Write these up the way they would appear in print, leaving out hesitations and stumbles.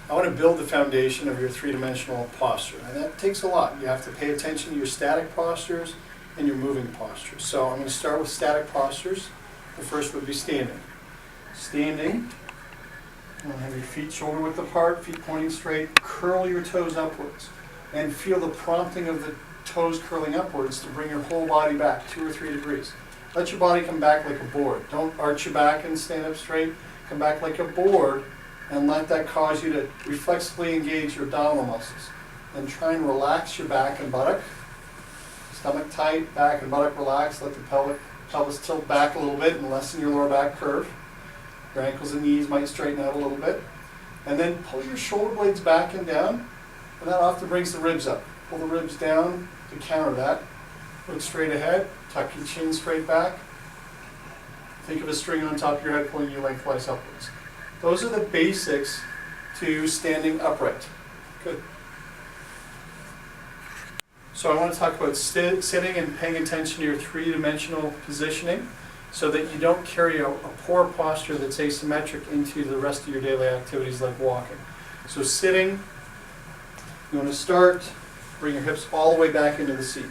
I want to build the foundation of your three-dimensional posture, and that takes a lot. You have to pay attention to your static postures and your moving postures. So I'm going to start with static postures. The first would be standing. Standing, you want to have your feet shoulder width apart, feet pointing straight, curl your toes upwards, and feel the prompting of the toes curling upwards to bring your whole body back 2 or 3 degrees. Let your body come back like a board. Don't arch your back and stand up straight. Come back like a board, and let that cause you to reflexively engage your abdominal muscles. And try and relax your back and buttock. Stomach tight, back and buttock relaxed. Let the pelvis tilt back a little bit and lessen your lower back curve. Your ankles and knees might straighten out a little bit. And then pull your shoulder blades back and down, and that often brings the ribs up. Pull the ribs down to counter that. Look straight ahead, tuck your chin straight back. Think of a string on top of your head pulling you lengthwise upwards. Those are the basics to standing upright. Good. So I want to talk about sitting and paying attention to your three-dimensional positioning so that you don't carry a poor posture that's asymmetric into the rest of your daily activities like walking. So sitting, you want to start, bring your hips all the way back into the seat.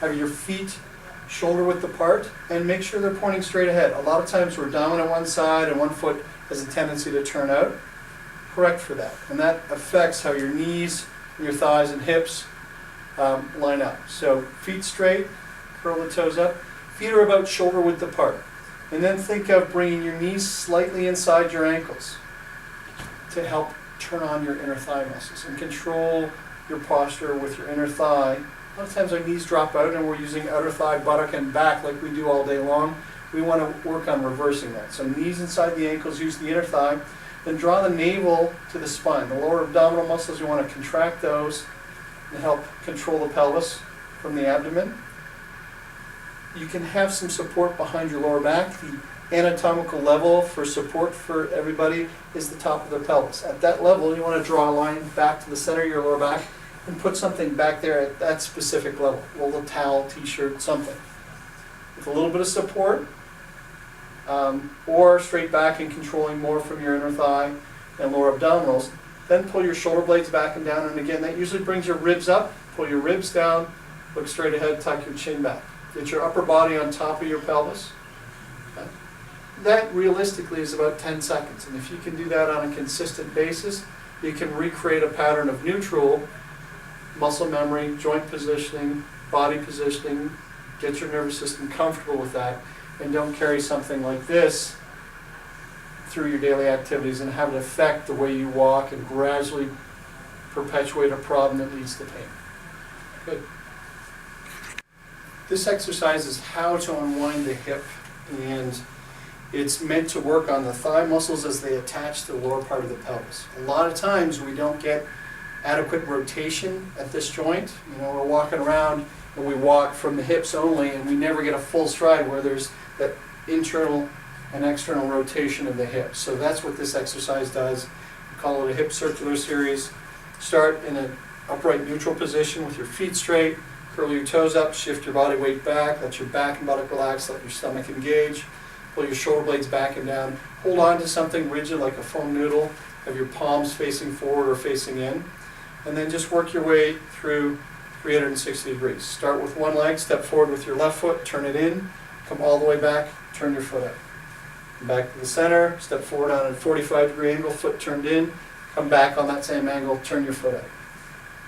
Have your feet shoulder width apart and make sure they're pointing straight ahead. A lot of times we're dominant one side and one foot has a tendency to turn out. Correct for that. And that affects how your knees, and your thighs and hips line up. So feet straight, curl the toes up. Feet are about shoulder width apart. And then think of bringing your knees slightly inside your ankles to help turn on your inner thigh muscles and control your posture with your inner thigh. A lot of times our knees drop out and we're using outer thigh, buttock, and back like we do all day long. We want to work on reversing that. So knees inside the ankles, use the inner thigh. Then draw the navel to the spine. The lower abdominal muscles, you want to contract those and help control the pelvis from the abdomen. You can have some support behind your lower back. The anatomical level for support for everybody is the top of the pelvis. At that level, you want to draw a line back to the center of your lower back and put something back there at that specific level. Roll a towel, t-shirt, something. With a little bit of support, or straight back and controlling more from your inner thigh and lower abdominals. Then pull your shoulder blades back and down, and again, that usually brings your ribs up. Pull your ribs down, look straight ahead, tuck your chin back. Get your upper body on top of your pelvis. Okay. That realistically is about 10 seconds, and if you can do that on a consistent basis, you can recreate a pattern of neutral muscle memory, joint positioning, body positioning, get your nervous system comfortable with that, and don't carry something like this through your daily activities and have it affect the way you walk and gradually perpetuate a problem that leads to pain. Good. This exercise is how to unwind the hip, and it's meant to work on the thigh muscles as they attach to the lower part of the pelvis. A lot of times we don't get adequate rotation at this joint. You know, we're walking around and we walk from the hips only and we never get a full stride where there's that internal and external rotation of the hips. So that's what this exercise does. We call it a hip circular series. Start in an upright neutral position with your feet straight, curl your toes up, shift your body weight back, let your back and buttock relax, let your stomach engage, pull your shoulder blades back and down, hold on to something rigid like a foam noodle, have your palms facing forward or facing in, and then just work your way through 360 degrees. Start with one leg, step forward with your left foot, turn it in, come all the way back, turn your foot out. Back to the center, step forward on a 45-degree angle, foot turned in, come back on that same angle, turn your foot out.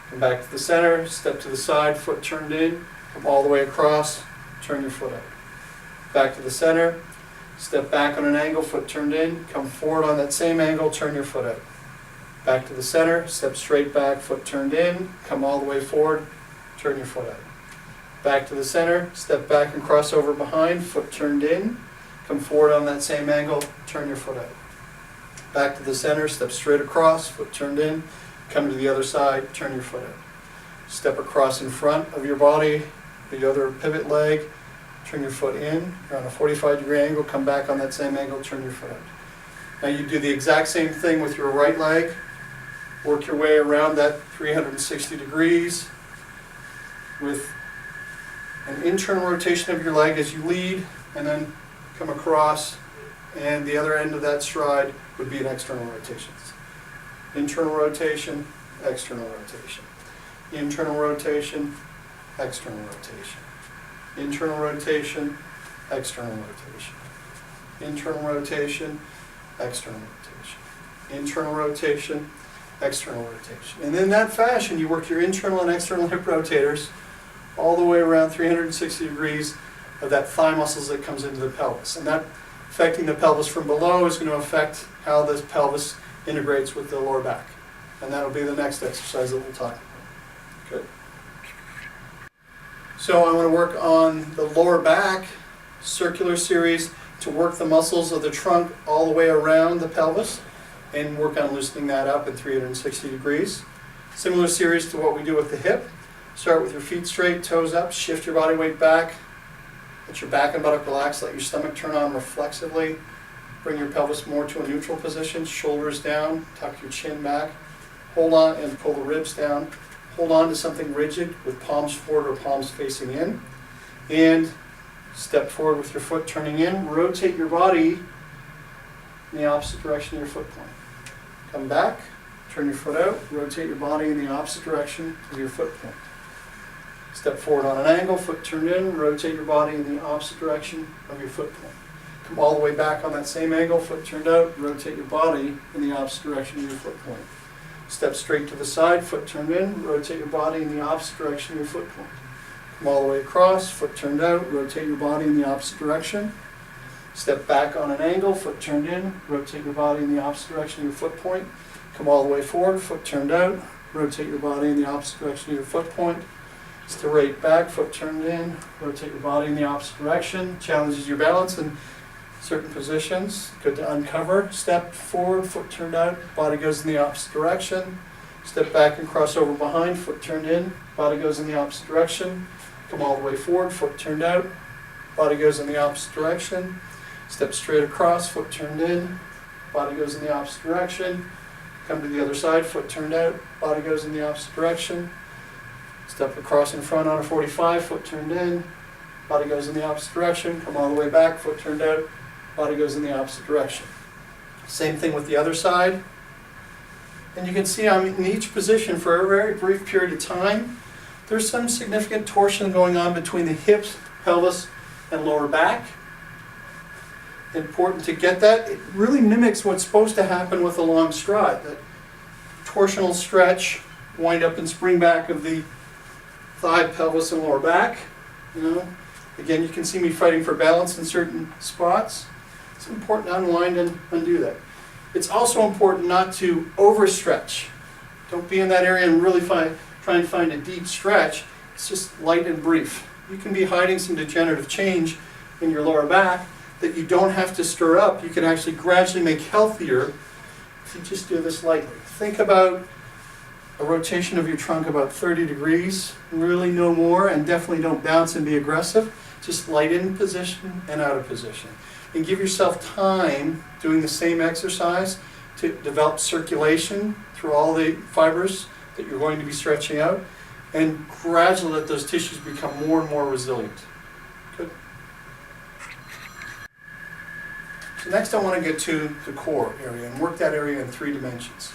Come back to the center, step to the side, foot turned in, come all the way across, turn your foot out. Back to the center, step back on an angle, foot turned in, come forward on that same angle, turn your foot out. Back to the center, step straight back, foot turned in, come all the way forward, turn your foot out. Back to the center, step back and cross over behind, foot turned in, come forward on that same angle, turn your foot out. Back to the center, step straight across, foot turned in, come to the other side, turn your foot out. Step across in front of your body, the other pivot leg, turn your foot in, you're on a 45-degree angle, come back on that same angle, turn your foot out. Now you do the exact same thing with your right leg, work your way around that 360 degrees with an internal rotation of your leg as you lead, and then come across, and the other end of that stride would be an external rotation. internal rotation, external rotation, internal rotation, external rotation, internal rotation, external rotation, internal rotation, external rotation, internal rotation, external rotation. And in that fashion, you work your internal and external hip rotators all the way around 360 degrees of that thigh muscles that comes into the pelvis. And that affecting the pelvis from below is going to affect how this pelvis integrates with the lower back. And that'll be the next exercise that we'll talk about. Good. So I want to work on the lower back circular series to work the muscles of the trunk all the way around the pelvis and work on loosening that up at 360 degrees. Similar series to what we do with the hip. Start with your feet straight, toes up, shift your body weight back. Let your back and buttock relax, let your stomach turn on reflexively. Bring your pelvis more to a neutral position, shoulders down, tuck your chin back. Hold on and pull the ribs down. Hold on to something rigid with palms forward or palms facing in. And step forward with your foot turning in. Rotate your body in the opposite direction of your foot point. Come back, turn your foot out, rotate your body in the opposite direction of your foot point. Step forward on an angle, foot turned in, rotate your body in the opposite direction of your foot point. Come all the way back on that same angle, foot turned out, rotate your body in the opposite direction of your foot point. Step straight to the side, foot turned in, rotate your body in the opposite direction of your foot point. Come all the way across, foot turned out, rotate your body in the opposite direction. Step back on an angle, foot turned in, rotate your body in the opposite direction of your foot point. Come all the way forward, foot turned out, rotate your body in the opposite direction of your foot point. Straight back, foot turned in, rotate your body in the opposite direction. Challenges your balance in certain positions. Good to uncover. Step forward, foot turned out, body goes in the opposite direction. Step back and cross over behind, foot turned in, body goes in the opposite direction. Come all the way forward, foot turned out, body goes in the opposite direction. Step straight across, foot turned in, body goes in the opposite direction. Come to the other side, foot turned out, body goes in the opposite direction. Step across in front on a 45, foot turned in, body goes in the opposite direction. Come all the way back, foot turned out, body goes in the opposite direction. Same thing with the other side. And you can see I'm in each position for a very brief period of time. There's some significant torsion going on between the hips, pelvis, and lower back. Important to get that. It really mimics what's supposed to happen with a long stride. That torsional stretch, wind up and spring back of the thigh, pelvis, and lower back. Again, you can see me fighting for balance in certain spots. It's important to unwind and undo that. It's also important not to overstretch. Don't be in that area and really try and find a deep stretch. It's just light and brief. You can be hiding some degenerative change in your lower back that you don't have to stir up. You can actually gradually make healthier if you just do this lightly. Think about a rotation of your trunk about 30 degrees, really no more, and definitely don't bounce and be aggressive. Just light in position and out of position. And give yourself time doing the same exercise to develop circulation through all the fibers that you're going to be stretching out, and gradually let those tissues become more and more resilient. Good. So next I want to get to the core area and work that area in 3 dimensions.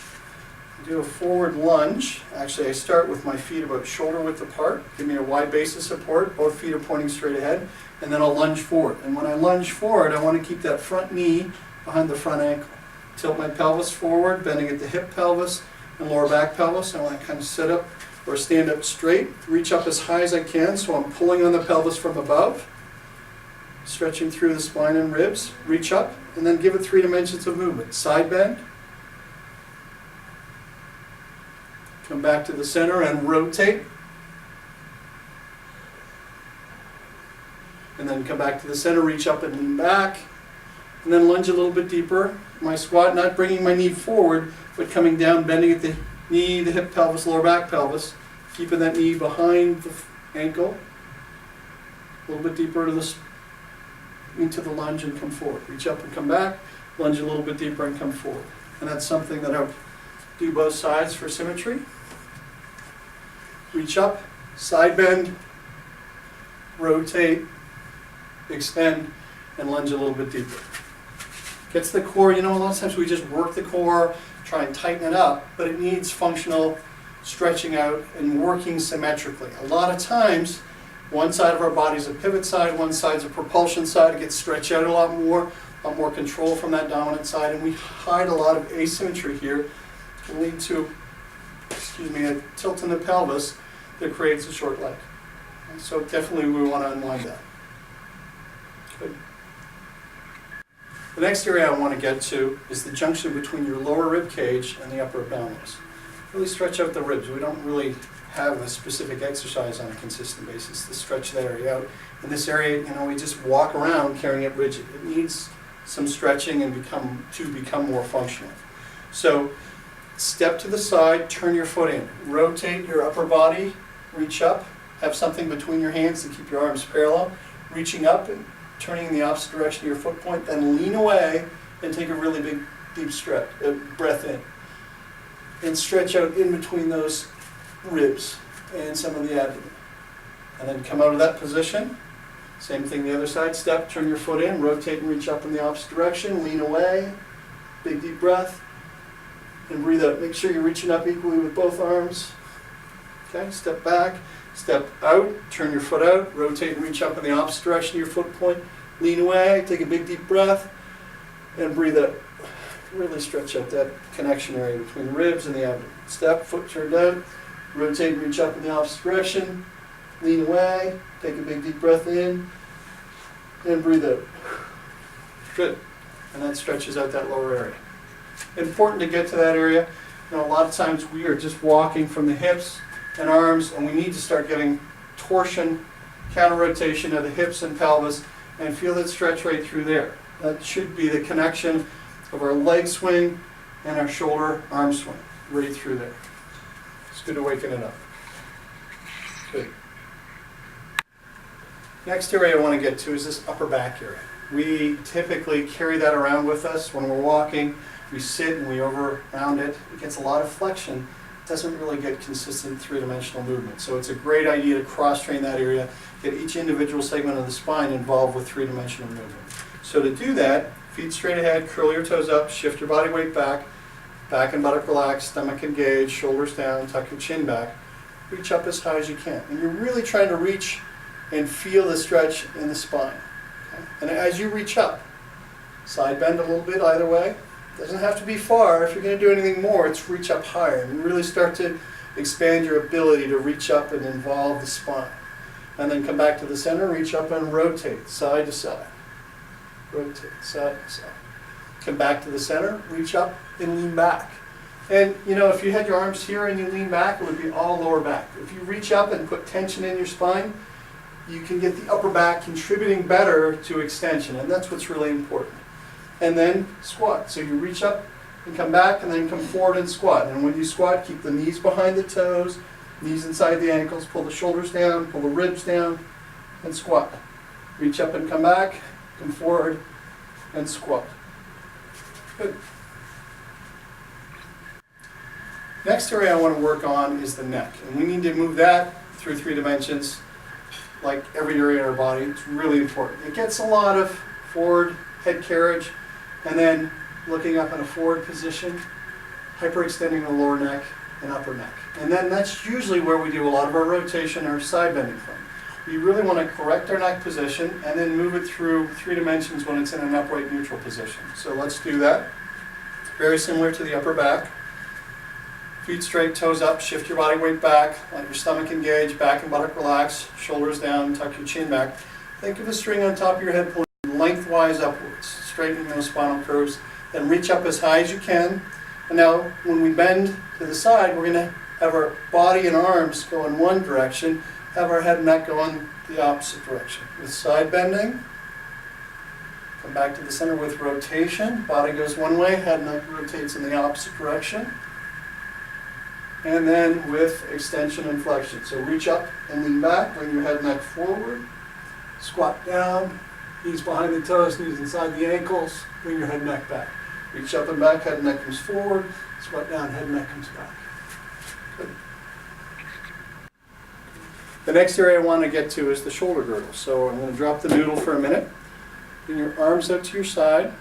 Do a forward lunge. Actually, I start with my feet about shoulder width apart. Give me a wide base of support. Both feet are pointing straight ahead. And then I'll lunge forward. And when I lunge forward, I want to keep that front knee behind the front ankle. Tilt my pelvis forward, bending at the hip pelvis and lower back pelvis. I want to kind of sit up or stand up straight. Reach up as high as I can, so I'm pulling on the pelvis from above. Stretching through the spine and ribs. Reach up, and then give it 3 dimensions of movement. Side bend. Come back to the center and rotate. And then come back to the center, reach up and lean back. And then lunge a little bit deeper. My squat, not bringing my knee forward, but coming down, bending at the knee, the hip pelvis, lower back pelvis. Keeping that knee behind the ankle. A little bit deeper into the lunge and come forward. Reach up and come back. Lunge a little bit deeper and come forward. And that's something that I'll do both sides for symmetry. Reach up, side bend, rotate, extend, and lunge a little bit deeper. Gets the core, you know, a lot of times we just work the core, try and tighten it up, but it needs functional stretching out and working symmetrically. A lot of times, one side of our body is a pivot side, one side is a propulsion side. It gets stretched out a lot more control from that dominant side, and we hide a lot of asymmetry here. Can lead to, a tilt in the pelvis that creates a short leg. So definitely we want to unwind that. Good. The next area I want to get to is the junction between your lower rib cage and the upper abdominals. Really stretch out the ribs. We don't really have a specific exercise on a consistent basis to stretch that area out. In this area, we just walk around carrying it rigid. It needs some stretching and become more functional. So step to the side, turn your foot in, rotate your upper body, reach up, have something between your hands to keep your arms parallel, reaching up and turning in the opposite direction of your foot point, then lean away and take a really big, deep breath in. And stretch out in between those ribs and some of the abdomen. And then come out of that position. Same thing the other side. Step, turn your foot in, rotate and reach up in the opposite direction, lean away, big deep breath, and breathe out. Make sure you're reaching up equally with both arms. Okay, step back, step out, turn your foot out, rotate and reach up in the opposite direction of your foot point, lean away, take a big deep breath, and breathe out. Really stretch out that connection area between the ribs and the abdomen. Step, foot turned out, rotate and reach up in the opposite direction, lean away, take a big deep breath in, and breathe out. Good. And that stretches out that lower area. Important to get to that area. A lot of times we are just walking from the hips and arms, and we need to start getting torsion, counter rotation of the hips and pelvis, and feel that stretch right through there. That should be the connection of our leg swing and our shoulder arm swing, right through there. It's good to waken it up. Good. Next area I want to get to is this upper back area. We typically carry that around with us when we're walking. We sit and we over-round it. It gets a lot of flexion. It doesn't really get consistent three-dimensional movement. So it's a great idea to cross-train that area, get each individual segment of the spine involved with three-dimensional movement. So to do that, feet straight ahead, curl your toes up, shift your body weight back, back and buttock relaxed, stomach engaged, shoulders down, tuck your chin back. Reach up as high as you can. And you're really trying to reach and feel the stretch in the spine. Okay? And as you reach up, side bend a little bit either way. Doesn't have to be far. If you're going to do anything more, it's reach up higher and really start to expand your ability to reach up and involve the spine. And then come back to the center, reach up and rotate side to side. Rotate side to side. Come back to the center, reach up and lean back. And if you had your arms here and you lean back, it would be all lower back. If you reach up and put tension in your spine, you can get the upper back contributing better to extension, and that's what's really important. And then squat. So you reach up and come back and then come forward and squat. And when you squat, keep the knees behind the toes, knees inside the ankles, pull the shoulders down, pull the ribs down, and squat. Reach up and come back, come forward, and squat. Good. Next area I want to work on is the neck. And we need to move that through 3 dimensions, like every area in our body. It's really important. It gets a lot of forward head carriage, and then looking up in a forward position, hyperextending the lower neck and upper neck. And then that's usually where we do a lot of our rotation or side bending from. We really want to correct our neck position and then move it through 3 dimensions when it's in an upright neutral position. So let's do that. Very similar to the upper back. Feet straight, toes up, shift your body weight back, let your stomach engage, back and buttock relax, shoulders down, tuck your chin back. Think of a string on top of your head pulling lengthwise upwards, straightening those spinal curves. Then reach up as high as you can. And now when we bend to the side, we're going to have our body and arms go in one direction, have our head and neck go in the opposite direction. With side bending, come back to the center with rotation. Body goes one way, head and neck rotates in the opposite direction. And then with extension and flexion. So reach up and lean back, bring your head and neck forward. Squat down, knees behind the toes, knees inside the ankles, bring your head and neck back. Reach up and back, head and neck comes forward. Squat down, head and neck comes back. Good. The next area I want to get to is the shoulder girdle. So I'm going to drop the noodle for a minute. Bring your arms out to your side.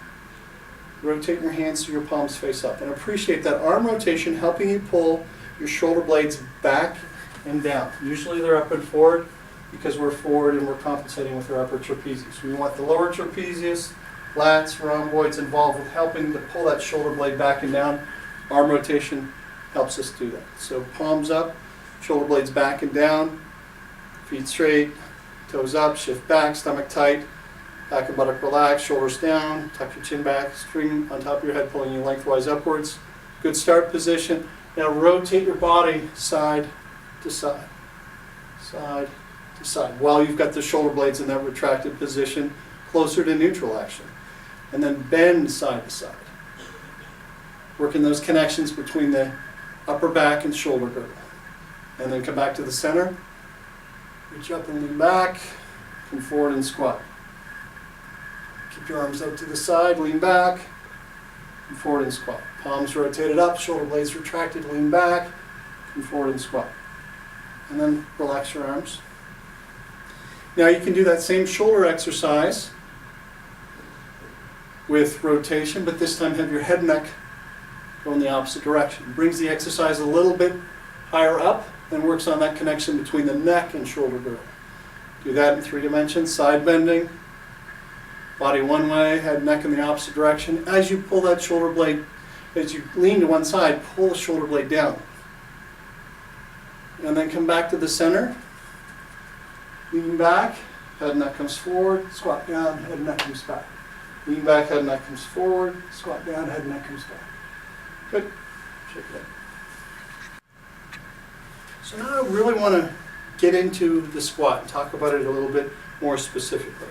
Rotate your hands so your palms face up. And appreciate that arm rotation helping you pull your shoulder blades back and down. Usually they're up and forward because we're forward and we're compensating with our upper trapezius. We want the lower trapezius, lats, rhomboids involved with helping to pull that shoulder blade back and down. Arm rotation helps us do that. So palms up, shoulder blades back and down, feet straight, toes up, shift back, stomach tight, back and buttock relaxed, shoulders down, tuck your chin back, string on top of your head, pulling you lengthwise upwards. Good start position. Now rotate your body side to side, side to side, while you've got the shoulder blades in that retracted position, closer to neutral action. And then bend side to side. Working those connections between the upper back and shoulder girdle. And then come back to the center. Reach up and lean back. Come forward and squat. Keep your arms out to the side, lean back. Come forward and squat. Palms rotated up, shoulder blades retracted, lean back. Come forward and squat. And then relax your arms. Now you can do that same shoulder exercise with rotation, but this time have your head and neck go in the opposite direction. Brings the exercise a little bit higher up and works on that connection between the neck and shoulder girdle. Do that in 3 dimensions, side bending, body one way, head and neck in the opposite direction. As you pull that shoulder blade, as you lean to one side, pull the shoulder blade down. And then come back to the center, lean back, head and neck comes forward, squat down, head and neck comes back. Lean back, head and neck comes forward, squat down, head and neck comes back. Good. Shake it out. So now I really want to get into the squat and talk about it a little bit more specifically.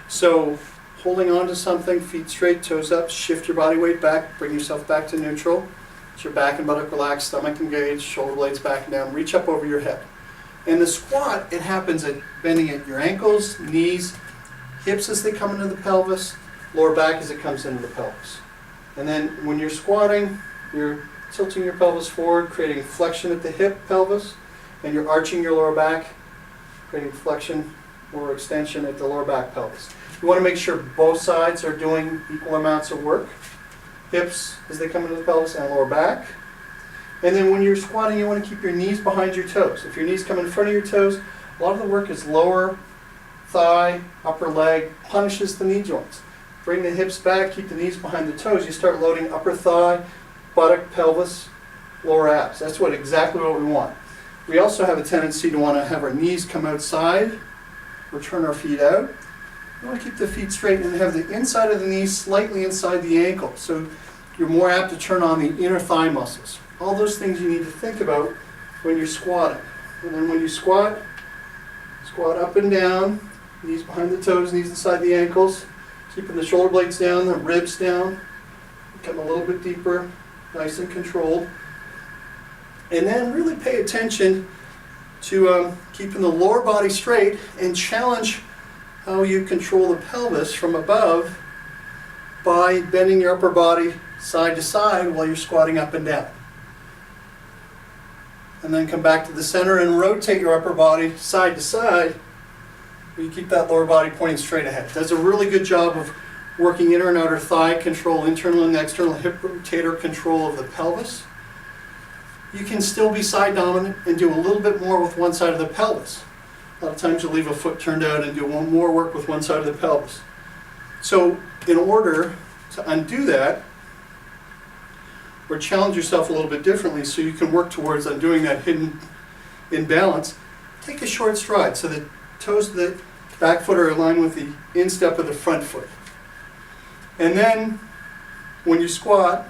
So holding on to something, feet straight, toes up, shift your body weight back, bring yourself back to neutral. Get your back and buttock relaxed, stomach engaged, shoulder blades back and down, reach up over your head. In the squat, it happens at bending at your ankles, knees, hips as they come into the pelvis, lower back as it comes into the pelvis. And then when you're squatting, you're tilting your pelvis forward, creating flexion at the hip pelvis, and you're arching your lower back, creating flexion or extension at the lower back pelvis. You want to make sure both sides are doing equal amounts of work. Hips as they come into the pelvis and lower back. And then when you're squatting, you want to keep your knees behind your toes. If your knees come in front of your toes, a lot of the work is lower thigh, upper leg, punishes the knee joints. Bring the hips back, keep the knees behind the toes. You start loading upper thigh, buttock, pelvis, lower abs. That's exactly what we want. We also have a tendency to want to have our knees come outside or turn our feet out. You want to keep the feet straight and have the inside of the knees slightly inside the ankle. So you're more apt to turn on the inner thigh muscles. All those things you need to think about when you're squatting. And then when you squat, squat up and down, knees behind the toes, knees inside the ankles, keeping the shoulder blades down, the ribs down, become a little bit deeper, nice and controlled. And then really pay attention to keeping the lower body straight and challenge how you control the pelvis from above by bending your upper body side to side while you're squatting up and down. And then come back to the center and rotate your upper body side to side. You keep that lower body pointing straight ahead. It does a really good job of working inner and outer thigh control, internal and external hip rotator control of the pelvis. You can still be side dominant and do a little bit more with one side of the pelvis. A lot of times you'll leave a foot turned out and do more work with one side of the pelvis. So in order to undo that, or challenge yourself a little bit differently so you can work towards undoing that hidden imbalance, take a short stride so the toes of the back foot are aligned with the instep of the front foot. And then when you squat,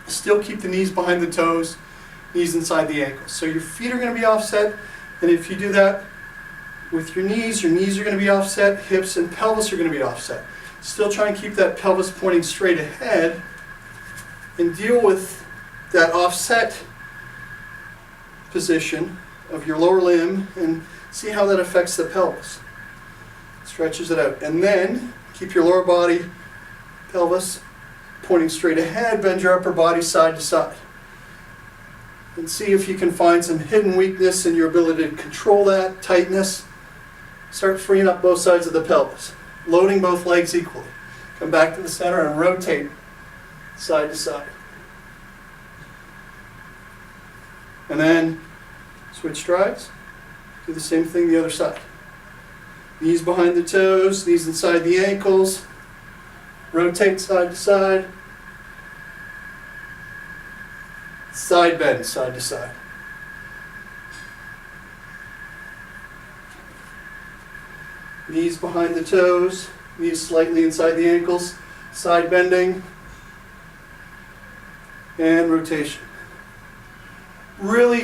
still keep the knees behind the toes, knees inside the ankles. So your feet are going to be offset, and if you do that with your knees are going to be offset, hips and pelvis are going to be offset. Still try and keep that pelvis pointing straight ahead and deal with that offset position of your lower limb and see how that affects the pelvis. Stretches it out. And then keep your lower body, pelvis pointing straight ahead, bend your upper body side to side. And see if you can find some hidden weakness in your ability to control that tightness. Start freeing up both sides of the pelvis, loading both legs equally. Come back to the center and rotate side to side. And then switch strides, do the same thing the other side. Knees behind the toes, knees inside the ankles, rotate side to side, side bend side to side. Knees behind the toes, knees slightly inside the ankles, side bending, and rotation. Really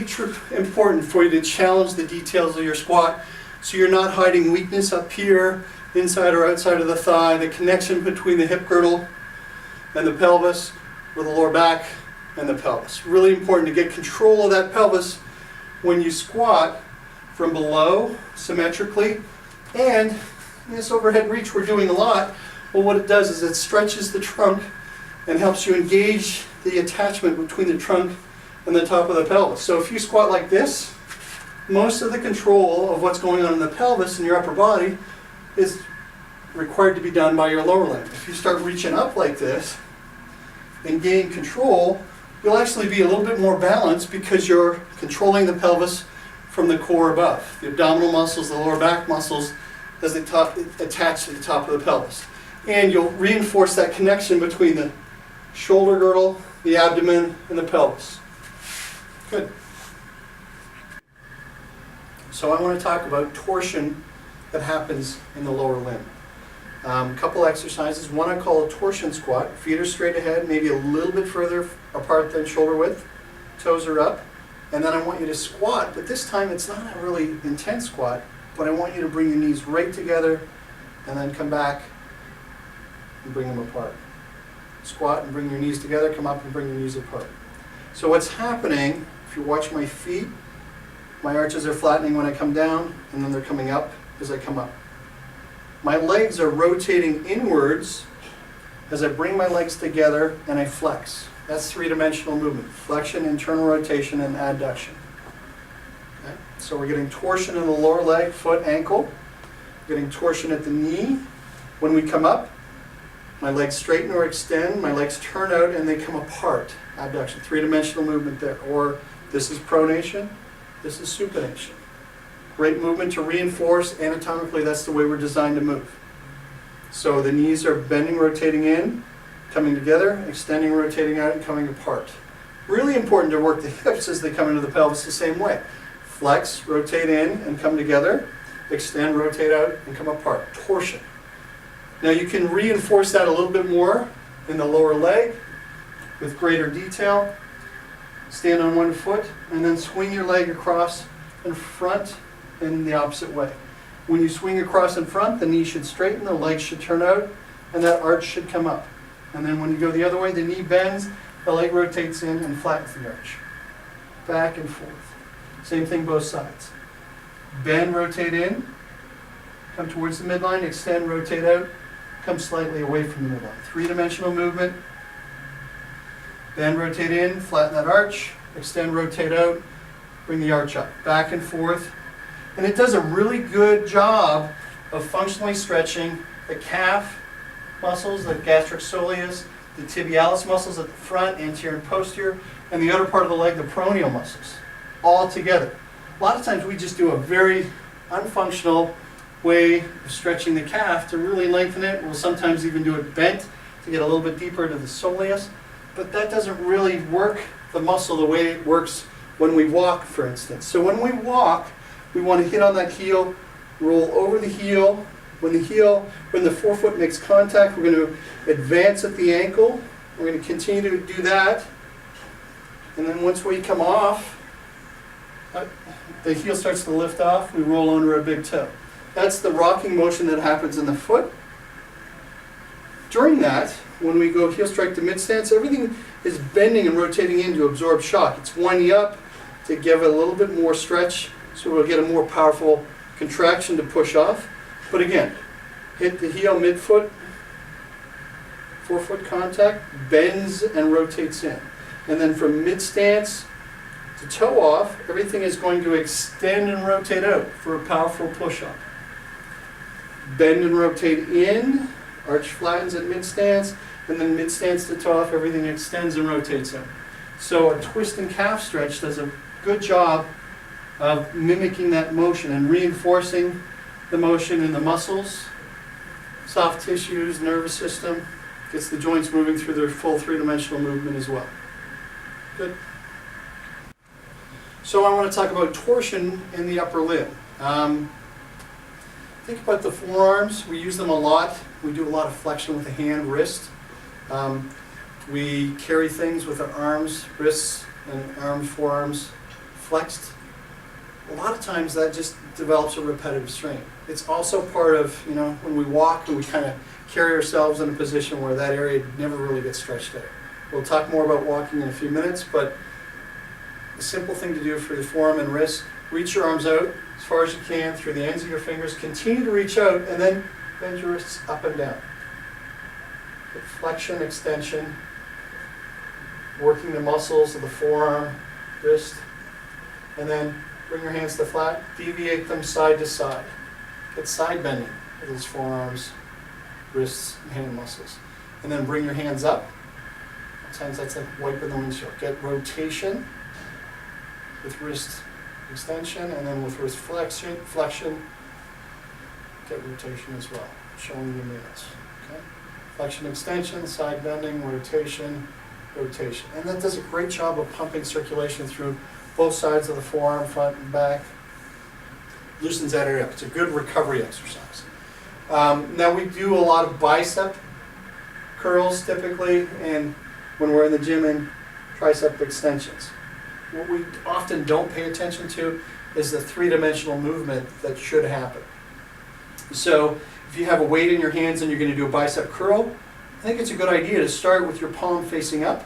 important for you to challenge the details of your squat so you're not hiding weakness up here, inside or outside of the thigh, the connection between the hip girdle and the pelvis, or the lower back and the pelvis. Really important to get control of that pelvis when you squat from below, symmetrically, and this overhead reach we're doing a lot. Well, what it does is it stretches the trunk and helps you engage the attachment between the trunk and the top of the pelvis. So if you squat like this, most of the control of what's going on in the pelvis and your upper body is required to be done by your lower limb. If you start reaching up like this and gain control, you'll actually be a little bit more balanced because you're controlling the pelvis from the core above. The abdominal muscles, the lower back muscles, as they attach to the top of the pelvis. And you'll reinforce that connection between the shoulder girdle, the abdomen, and the pelvis. Good. So I want to talk about torsion that happens in the lower limb. A couple exercises. One I call a torsion squat. Feet are straight ahead, maybe a little bit further apart than shoulder width. Toes are up. And then I want you to squat, but this time it's not a really intense squat, but I want you to bring your knees right together and then come back and bring them apart. Squat and bring your knees together, come up and bring your knees apart. So what's happening, if you watch my feet, my arches are flattening when I come down, and then they're coming up as I come up. My legs are rotating inwards as I bring my legs together and I flex. That's three-dimensional movement. Flexion, internal rotation, and adduction. Okay? So we're getting torsion in the lower leg, foot, ankle. We're getting torsion at the knee. When we come up, my legs straighten or extend, my legs turn out and they come apart. Abduction, three-dimensional movement there. Or this is pronation, this is supination. Great movement to reinforce. Anatomically, that's the way we're designed to move. So the knees are bending, rotating in, coming together, extending, rotating out, and coming apart. Really important to work the hips as they come into the pelvis the same way. Flex, rotate in, and come together. Extend, rotate out, and come apart. Torsion. Now you can reinforce that a little bit more in the lower leg with greater detail. Stand on one foot and then swing your leg across in front in the opposite way. When you swing across in front, the knee should straighten, the legs should turn out, and that arch should come up. And then when you go the other way, the knee bends, the leg rotates in and flattens the arch. Back and forth. Same thing both sides. Bend, rotate in, come towards the midline, extend, rotate out, come slightly away from the midline. Three-dimensional movement. Bend, rotate in, flatten that arch, extend, rotate out, bring the arch up. Back and forth. And it does a really good job of functionally stretching the calf muscles, the gastric soleus, the tibialis muscles at the front, anterior and posterior, and the other part of the leg, the peroneal muscles, all together. A lot of times we just do a very unfunctional way of stretching the calf to really lengthen it. We'll sometimes even do it bent to get a little bit deeper into the soleus, but that doesn't really work the muscle the way it works when we walk, for instance. So when we walk, we want to hit on that heel, roll over the heel. When the forefoot makes contact, we're going to advance at the ankle. We're going to continue to do that. And then once we come off, the heel starts to lift off, we roll under a big toe. That's the rocking motion that happens in the foot. During that, when we go heel strike to mid stance, everything is bending and rotating in to absorb shock. It's winding up to give it a little bit more stretch, so we'll get a more powerful contraction to push off. But again, hit the heel midfoot, forefoot contact, bends and rotates in. And then from mid stance to toe off, everything is going to extend and rotate out for a powerful push up. Bend and rotate in, arch flattens at mid stance, and then mid-stance to toe off, everything extends and rotates in. So a twist and calf stretch does a good job of mimicking that motion and reinforcing the motion in the muscles, soft tissues, nervous system, gets the joints moving through their full three-dimensional movement as well. Good. So I want to talk about torsion in the upper limb. Think about the forearms. We use them a lot. We do a lot of flexion with the hand, wrist. We carry things with our arms, wrists, and arms, forearms flexed. A lot of times that just develops a repetitive strain. It's also part of, when we walk and we kind of carry ourselves in a position where that area never really gets stretched out. We'll talk more about walking in a few minutes, but a simple thing to do for the forearm and wrist, reach your arms out as far as you can through the ends of your fingers, continue to reach out, and then bend your wrists up and down. Get flexion, extension, working the muscles of the forearm, wrist, and then bring your hands to flat, deviate them side to side. Get side bending of those forearms, wrists, and hand muscles. And then bring your hands up. Sometimes that's like wiping the windshield. Get rotation with wrist extension, and then with wrist flexion, get rotation as well, showing you minutes. Okay? Flexion, extension, side bending, rotation, rotation. And that does a great job of pumping circulation through both sides of the forearm, front and back. Loosens that area up. It's a good recovery exercise. Now we do a lot of bicep curls typically, and when we're in the gym, and tricep extensions. What we often don't pay attention to is the three-dimensional movement that should happen. So if you have a weight in your hands and you're going to do a bicep curl, I think it's a good idea to start with your palm facing up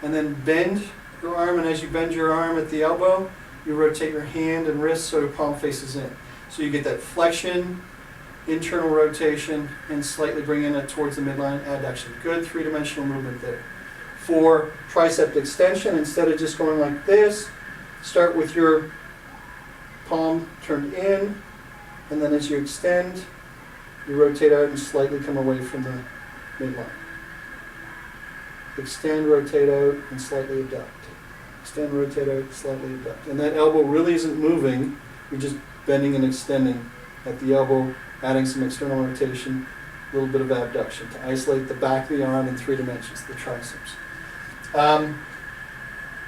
and then bend your arm, and as you bend your arm at the elbow, you rotate your hand and wrist so your palm faces in. So you get that flexion, internal rotation, and slightly bringing it towards the midline adduction. Good three-dimensional movement there. For tricep extension, instead of just going like this, start with your palm turned in, and then as you extend, you rotate out and slightly come away from the midline. Extend, rotate out, and slightly abduct. Extend, rotate out, slightly abduct. And that elbow really isn't moving, you're just bending and extending at the elbow, adding some external rotation, a little bit of abduction to isolate the back of the arm in three dimensions, the triceps.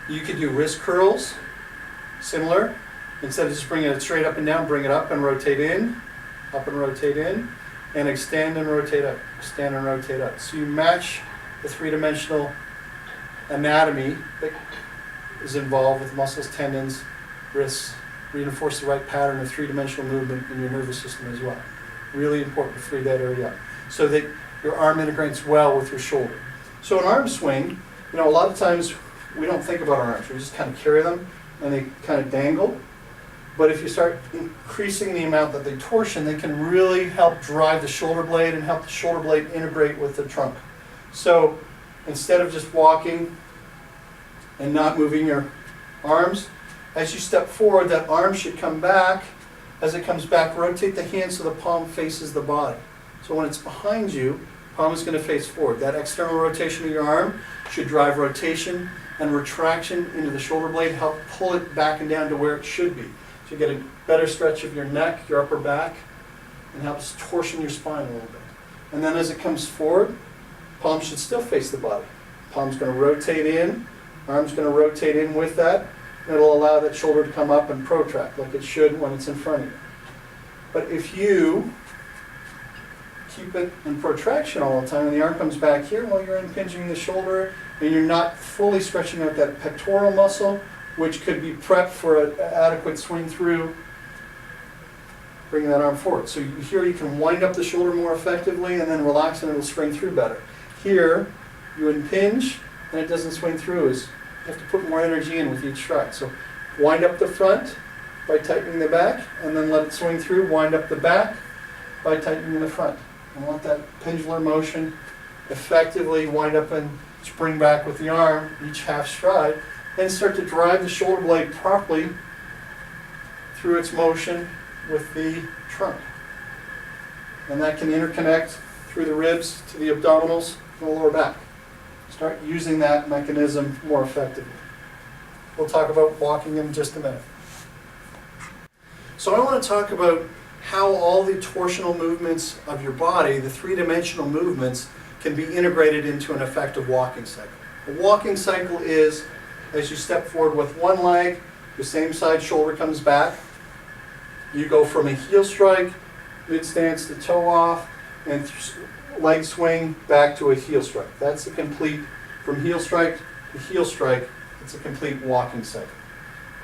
You could do wrist curls, similar. Instead of just bringing it straight up and down, bring it up and rotate in, and extend and rotate up, extend and rotate up. So you match the three-dimensional anatomy that is involved with muscles, tendons, wrists, reinforce the right pattern of three-dimensional movement in your nervous system as well. Really important to free that area up so that your arm integrates well with your shoulder. So an arm swing, a lot of times we don't think about our arms. We just kind of carry them and they kind of dangle. But if you start increasing the amount that they torsion, they can really help drive the shoulder blade and help the shoulder blade integrate with the trunk. So instead of just walking and not moving your arms, as you step forward, that arm should come back. As it comes back, rotate the hand so the palm faces the body. So when it's behind you, palm is going to face forward. That external rotation of your arm should drive rotation and retraction into the shoulder blade, help pull it back and down to where it should be. So you get a better stretch of your neck, your upper back, and helps torsion your spine a little bit. And then as it comes forward, palm should still face the body. Palm's going to rotate in, arm's going to rotate in with that. It'll allow that shoulder to come up and protract like it should when it's in front of you. But if you keep it in protraction all the time and the arm comes back here, well, you're impinging the shoulder and you're not fully stretching out that pectoral muscle, which could be prepped for an adequate swing through, bringing that arm forward. So here you can wind up the shoulder more effectively and then relax and it'll swing through better. Here, you impinge and it doesn't swing through. You have to put more energy in with each stride. So wind up the front by tightening the back and then let it swing through. Wind up the back by tightening the front. And let that pendular motion effectively wind up and spring back with the arm, each half stride, and start to drive the shoulder blade properly through its motion with the trunk. And that can interconnect through the ribs to the abdominals the lower back. Start using that mechanism more effectively. We'll talk about walking in just a minute. So I want to talk about how all the torsional movements of your body, the three-dimensional movements, can be integrated into an effective walking cycle. A walking cycle is, as you step forward with one leg, the same side shoulder comes back. You go from a heel strike, mid stance to toe off, and leg swing back to a heel strike. That's a complete, from heel strike to heel strike, it's a complete walking cycle.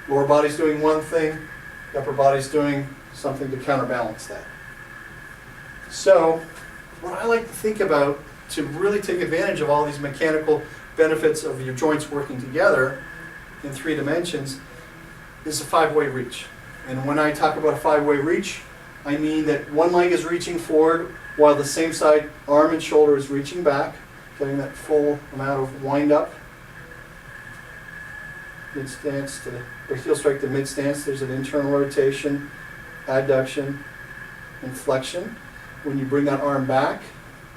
Lower body's doing one thing, the upper body's doing something to counterbalance that. So, what I like to think about to really take advantage of all these mechanical benefits of your joints working together in 3 dimensions is a 5-way reach. And when I talk about a 5-way reach, I mean that one leg is reaching forward while the same side arm and shoulder is reaching back, getting that full amount of wind up. Mid stance to, or heel strike to mid stance, there's an internal rotation, adduction, and flexion. When you bring that arm back,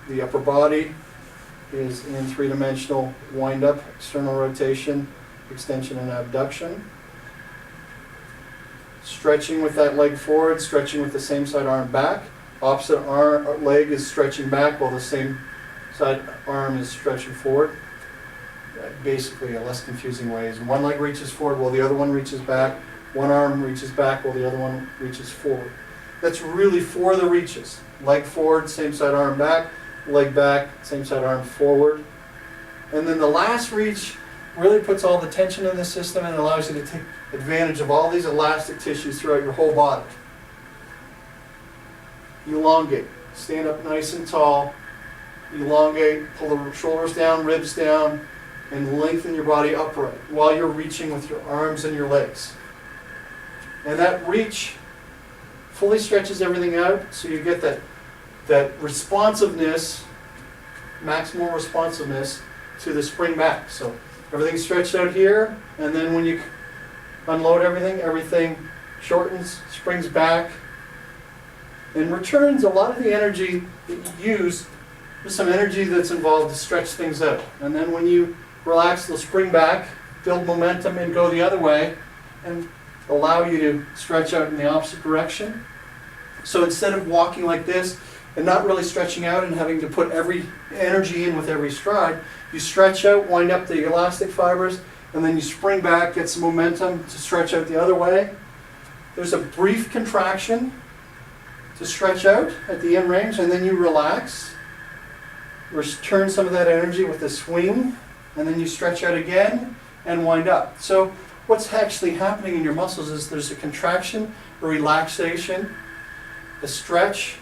the upper body is in 3-dimensional wind up, external rotation, extension, and abduction. Stretching with that leg forward, stretching with the same side arm back. Opposite arm, leg is stretching back while the same side arm is stretching forward. Basically, a less confusing way is one leg reaches forward while the other one reaches back. One arm reaches back while the other one reaches forward. That's really 4 of the reaches. Leg forward, same side arm back. Leg back, same side arm forward. And then the last reach really puts all the tension in the system and allows you to take advantage of all these elastic tissues throughout your whole body. Elongate. Stand up nice and tall. Elongate. Pull the shoulders down, ribs down, and lengthen your body upright while you're reaching with your arms and your legs. And that reach fully stretches everything out, so you get that responsiveness, maximal responsiveness to the spring back. So everything's stretched out here, and then when you unload everything shortens, springs back, and returns a lot of the energy that you use with some energy that's involved to stretch things out. And then when you relax, they'll spring back, build momentum, and go the other way, and allow you to stretch out in the opposite direction. So instead of walking like this and not really stretching out and having to put every energy in with every stride, you stretch out, wind up the elastic fibers, and then you spring back, get some momentum to stretch out the other way. There's a brief contraction to stretch out at the end range, and then you relax. Return some of that energy with a swing, and then you stretch out again and wind up. So what's actually happening in your muscles is there's a contraction, a relaxation, a stretch,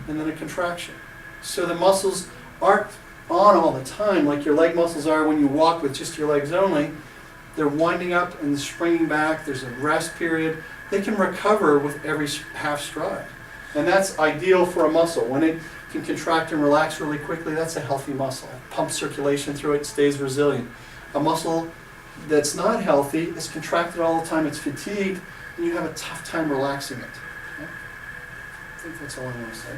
and then a contraction. So the muscles aren't on all the time like your leg muscles are when you walk with just your legs only. They're winding up and springing back. There's a rest period. They can recover with every half stride. And that's ideal for a muscle. When it can contract and relax really quickly, that's a healthy muscle. It pumps circulation through it, stays resilient. A muscle that's not healthy is contracted all the time, it's fatigued, and you have a tough time relaxing it. Okay? I think that's all I want to say.